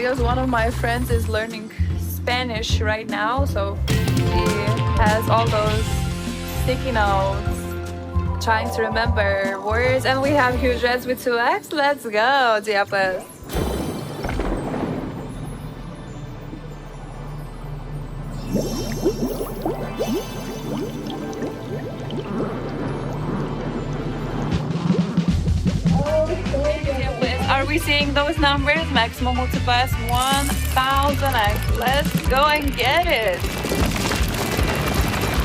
because one of my friends is learning Spanish right now, so he has all those sticky notes, trying to remember words, and we have huge reds with 2x. Let's go, Diaples. Are we seeing those numbers? Maximum multiplies 1000x. Let's go and get it.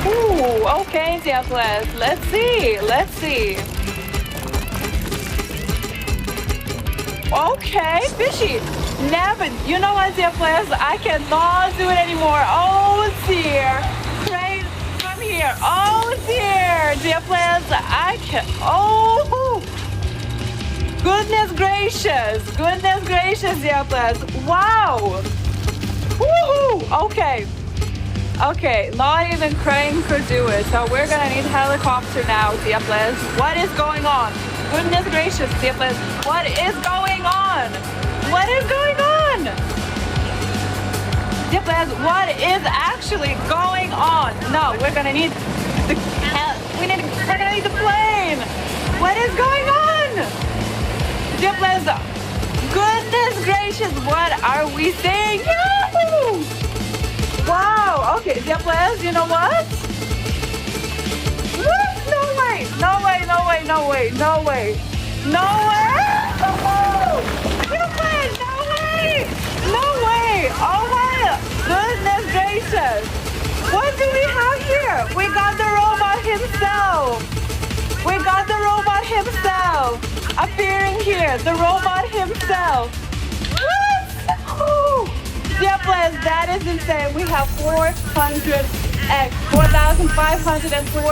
Ooh, okay, Diaples. Let's see. Let's see. Okay, fishy. Never. You know what, Diaples? I cannot do it anymore. Oh dear. Right from here. Oh dear. Diaples, I can. Oh. Goodness gracious! Goodness gracious, Diaples! Wow! Woohoo! Okay. Okay, not even Crane could do it, so we're gonna need helicopter now, Diaples. What is going on? Goodness gracious, Diaples. What is going on? What is going on? Diaples, what is actually going on? No, we're gonna need the we're gonna need the plane! What is going on? Diaples, goodness gracious, what are we saying? Yahoo! Wow, okay, Diaples, you know what? No way, no way, no way, no way, no way, no way! Diaples, no way, no way, oh my goodness gracious. What do we have here? We got the robot himself. We got the robot himself. Appearing here, the robot himself. What? Diaples, that is insane. We have 400x, 4,504.